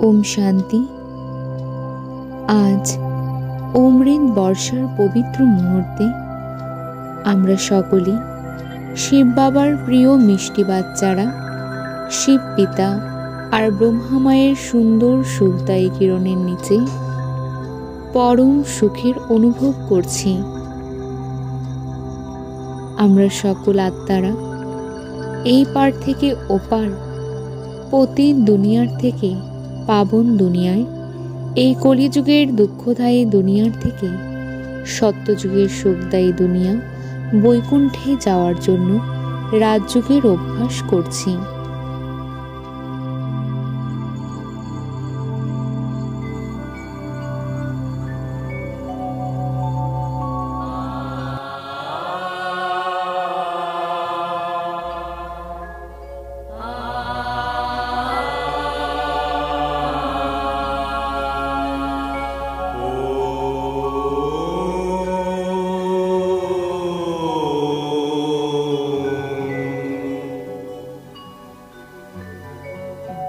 ओम शांति। आज অমৃত বর্ষার পবিত্র মুহূর্তে আমরা সকলেই শিব বাবার প্রিয় মিষ্টি বাচ্চারা শিব পিতা আর ব্রহ্মা মায়ের সুন্দর সুখদায়ী কিরণের নিচে পরম সুখের অনুভব করছি। আমরা সকল আত্মারা এই পার থেকে ওপার পতিত দুনিয়ার থেকে পাবন দুনিয়ায়, এই কলিযুগের দুঃখদায়ী দুনিয়ার থেকে সত্যযুগের সুখদায়ী দুনিয়া বৈকুণ্ঠে যাওয়ার জন্য রাজযোগের অভ্যাস করছি।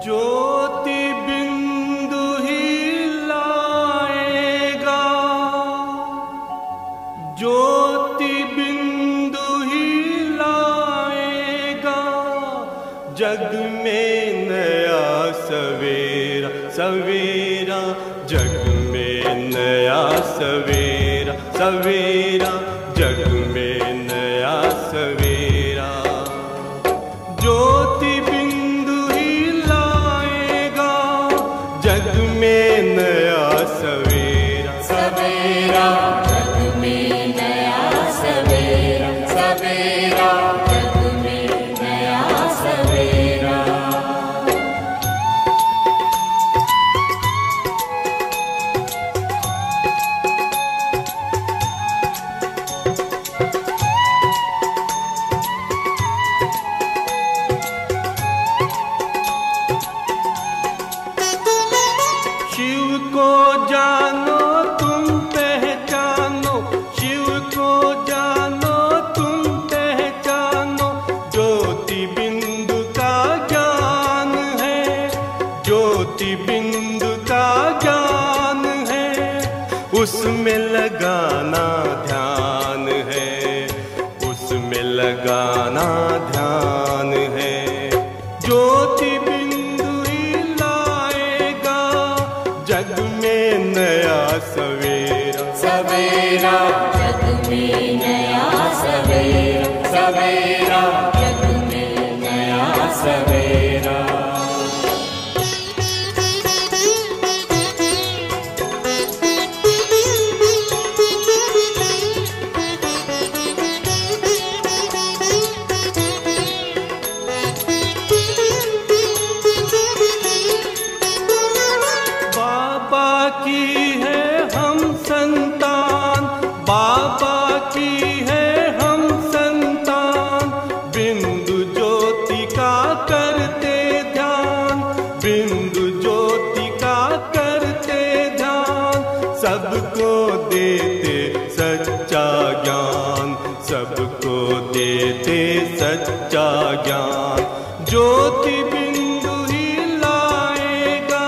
ज्योति बिंदु ही लाएगा, ज्योति बिंदु ही लाएगा, जग में नया सवेरा सवेरा, जग में नया सवेरा सवेरा, जग में नया सवेरा। ज्योति बिंदु ही लाएगा, जग में नया सवेरा सवेरा, जग में नया सवेरा सवेरा, जग में नया सवेरा। शिव को जानो तुम पहचानो, शिव को जानो तुम पहचानो, ज्योति बिंदु का ज्ञान है, ज्योति बिंदु का ज्ञान है, उसमें लगाना ध्यान है, उसमें लगाना ध्यान है। ज्योति बिंदु ही लाएगा, जग में नया सवेरा सवेरा, जग में नया सवेरा सवेरा, जग में नया सवेरा। बाबा की है हम संतान, बाबा की है हम संतान, बिंदु ज्योति का करते ध्यान, बिंदु ज्योति का करते ध्यान, सबको देते सच्चा ज्ञान, सबको देते सच्चा ज्ञान। ज्योति बिंदु ही लाएगा,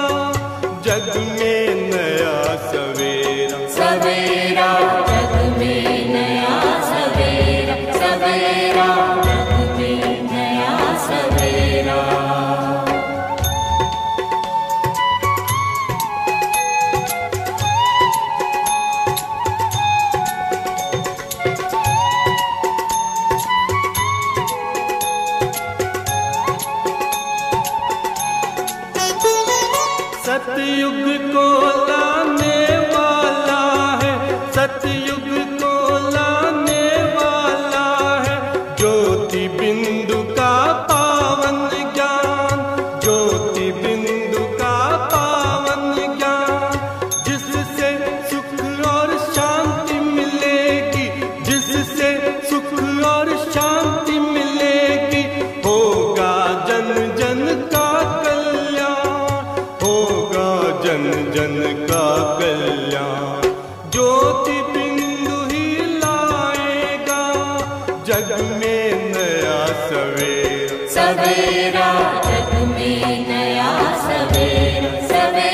जग में नया सवेरा सवेरा, जग में नया सवेरा सवेरा, जग में नया सवेरा। सतयुग को लाने वाला है, सतयुग को लाने वाला है, ज्योति बिंदु का पावन ज्ञान, ज्योति बिंदु का पावन ज्ञान, जिससे सुख और शांति मिलेगी, जिससे सुख और शांति मिलेगी, होगा जन जन का जन जन का कल्याण। ज्योति बिंदु ही लाएगा, जग में नया सवेरा सवेरा, जग में नया सवेरा सवेरा।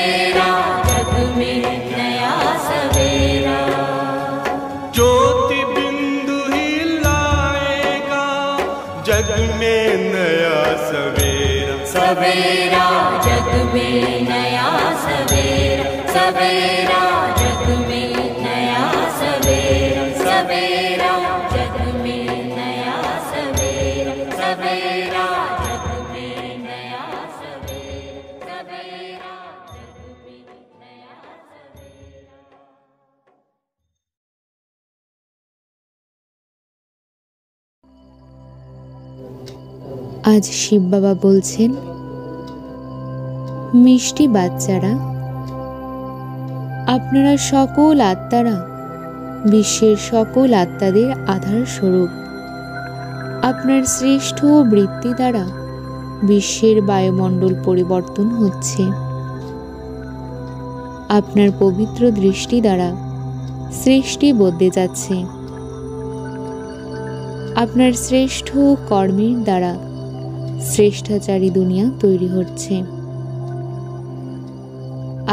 जग में नया सवेरा, सवेरा जग में नया सवेरा, सवेरा जग में नया सवेरा, सवेरा जग में नया सवेरा, सवेरा जग में नया सवेरा, सवेरा जग में नया सवेरा। আজ শিব বাবা বলছেন, মিষ্টি বাচ্চারা, আপনারা সকল আত্মারা বিশ্বের সকল আত্মাদের আধার স্বরূপ। আপনার শ্রেষ্ঠ বৃত্তি দ্বারা বিশ্বের বায়ুমণ্ডল পরিবর্তন হচ্ছে। আপনার পবিত্র দৃষ্টি দ্বারা সৃষ্টি বদলে যাচ্ছে। আপনার শ্রেষ্ঠ কর্মের দ্বারা শ্রেষ্ঠাচারী দুনিয়া তৈরি হচ্ছে।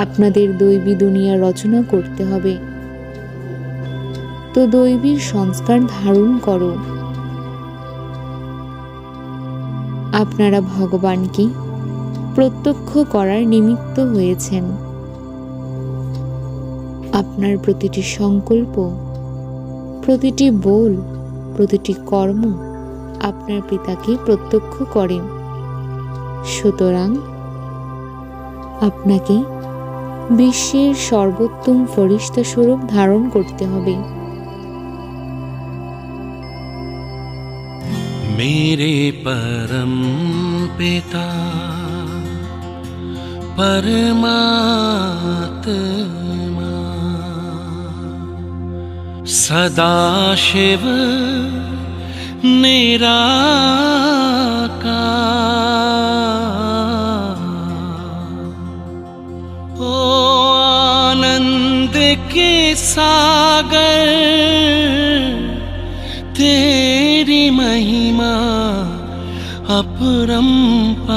আপনাদের দৈবী দুনিয়া রচনা করতে হবে, তো দৈবী সংস্কার ধারণ করো। আপনারা ভগবানকে প্রত্যক্ষ করার নিমিত্ত হয়েছেন। আপনার প্রতিটি সংকল্প, প্রতিটি বল, প্রতিটি কর্ম আপনার পিতাকে প্রত্যক্ষ করেন। সুতরাং আপনাকে বিশ্বের সর্বোত্তম ফরিস্তা স্বরূপ ধারণ করতে হবে। मेरे परम पिता परमात्मा सदाशिव निराकार, ओ आनंद के सागर, तेरी महिमा अपरंपार।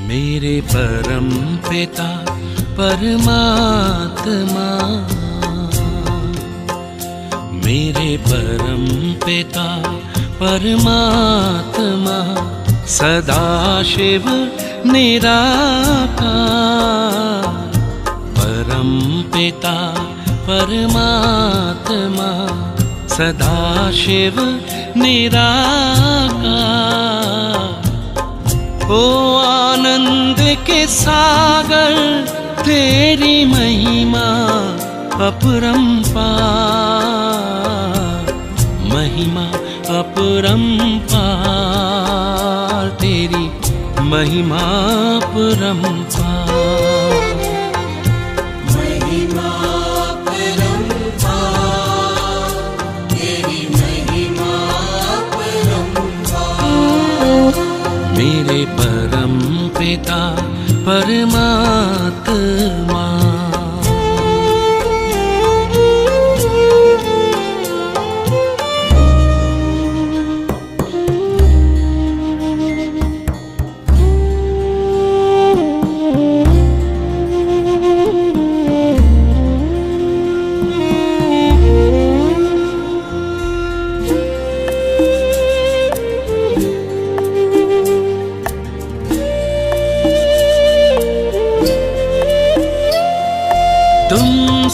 मेरे परम पिता परमात्मा, मेरे परम पिता परमात्मा सदाशिव निराकार, परम पिता परमात्मा सदाशिव निराकार, ओ आनंद के सागर, तेरी महिमा अपरंपार, महिमा अपरंपार, तेरी महिमा अपरंपार। महिमा अपरंपार, तेरी महिमा अपरंपार। मेरे परम पिता परमात्मा।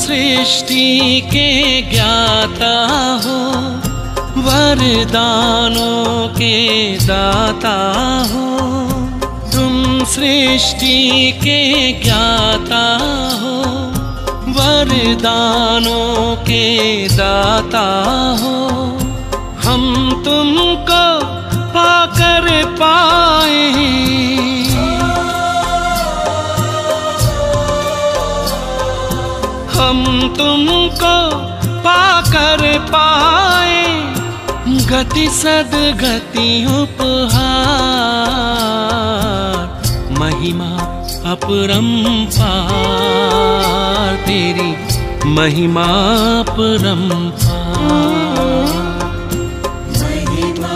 सृष्टि के ज्ञाता हो, वरदानों के दाता हो। तुम सृष्टि के ज्ञाता हो, वरदानों के दाता हो। हम तुमको पाकर पाए, हम तुमको पाकर पाए, गति सदगति उपहार, महिमा अपरंपार, तेरी महिमा अपरंपार। महिमा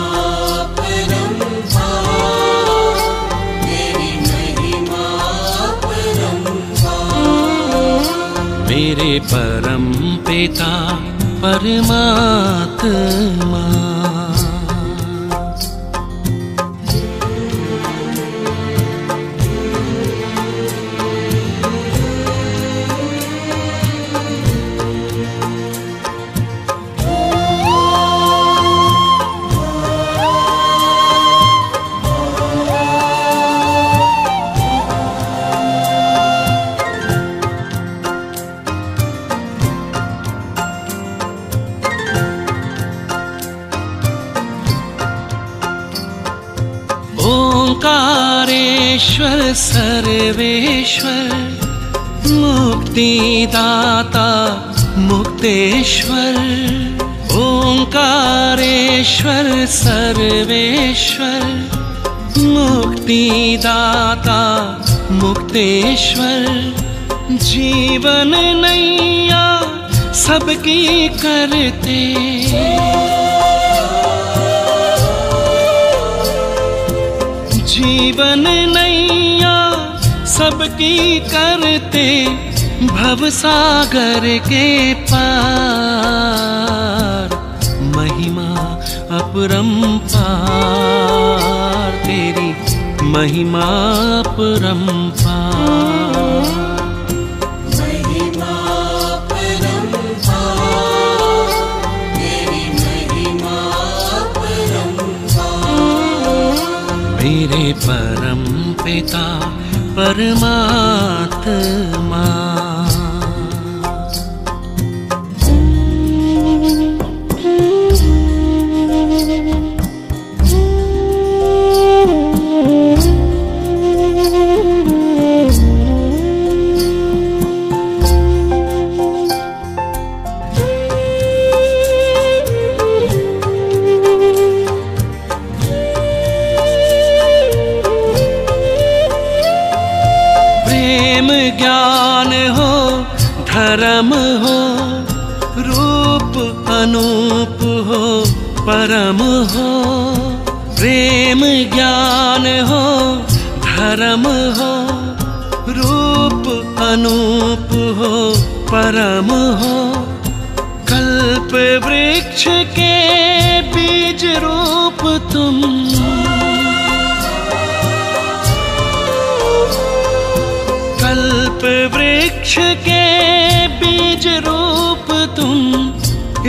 अपरंपार, तेरी महिमा मेरे परम पिता परमात्मा। ओंकारेश्वर सर्वेश्वर मुक्तिदाता मुक्तेश्वर। ओंकारेश्वर सर्वेश्वर मुक्तिदाता मुक्तेश्वर। जीवन नैया सबकी करते, जीवन नैया सबकी करते, भवसागर के पार। महिमा अपरंपार तेरी, महिमा अपरंपार। मेरे परम पिता परमात्मा। ज्ञान हो धर्म हो, रूप अनूप हो परम हो। प्रेम ज्ञान हो धर्म हो, रूप अनूप हो परम हो। कल्प वृक्ष के बीज रूप तुम, कल्प वृक्ष के बीज रूप तुम।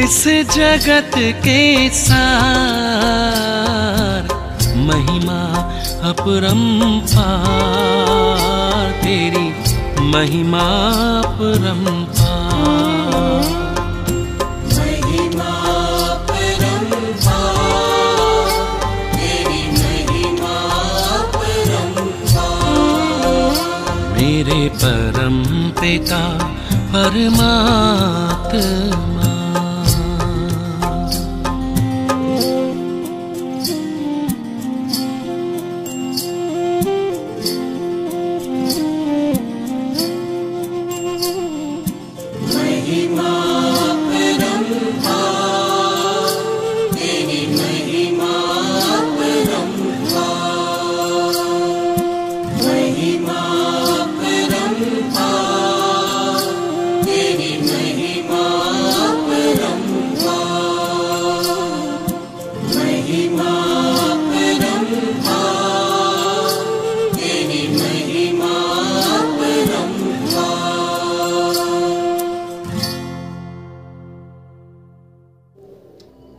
इस जगत के सार, महिमा अपरंपार तेरी, महिमा अपरंपार। मेरे परम पिता परमात्मा।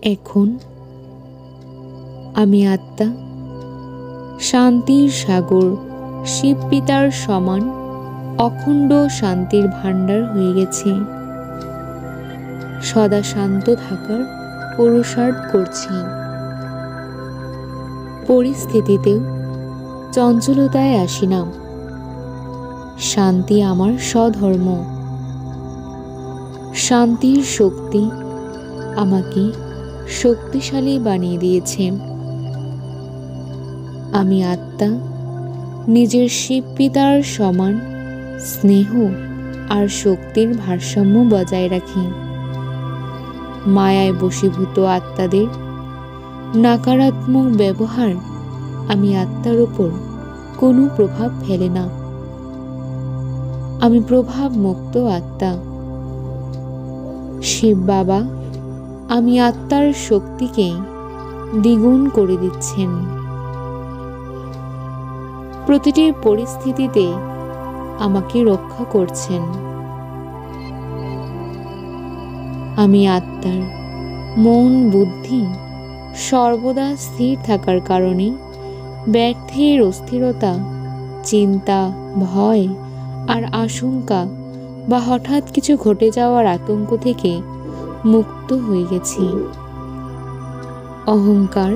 এখন আমি আত্মা শান্তির সাগর শিব পিতার সমান অখণ্ড শান্তির ভাণ্ডার হয়ে গেছি। সদা শান্ত থাকার পুরুষার্থ করছি। পরিস্থিতিতেও চঞ্চলতায় আসি না। শান্তি আমার স্বধর্ম। শান্তির শক্তি আমাকে শক্তিশালী বানিয়ে দিয়েছে। আমি আত্মা নিজের শিব পিতার সমান স্নেহ আর শক্তির ভারসাম্য বজায় রাখি। মায়ায় বশীভূত আত্মাদের নাকারাত্মক ব্যবহার আমি আত্মার উপর কোনো প্রভাব ফেলে না। আমি প্রভাব মুক্ত আত্মা। শিব বাবা আমি আত্মার শক্তিকে দ্বিগুণ করে দিচ্ছেন। প্রতিটি পরিস্থিতিতে আমাকে রক্ষা করছেন। আমি আত্মার মন বুদ্ধি সর্বদা স্থির থাকার কারণে ব্যর্থের অস্থিরতা, চিন্তা, ভয় আর আশঙ্কা বা হঠাৎ কিছু ঘটে যাওয়ার আতঙ্ক থেকে মুক্ত হয়ে গেছি। অহংকার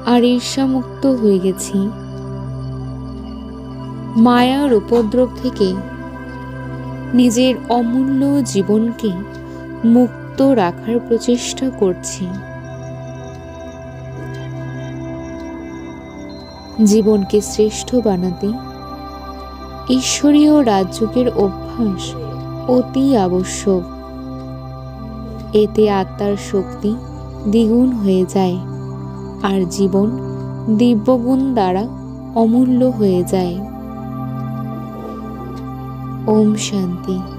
আর ঈর্ষামুক্ত হয়ে গেছি। মায়ার উপদ্রব থেকে নিজের অমূল্য জীবনকে মুক্ত রাখার প্রচেষ্টা করছি। জীবনকে শ্রেষ্ঠ বানাতে ঈশ্বরীয় রাজযোগের অভ্যাস অতি আবশ্যক। এতে আত্মার শক্তি দ্বিগুণ হয়ে যায় আর জীবন দিব্যগুণ দ্বারা অমূল্য হয়ে যায়। ওম শান্তি।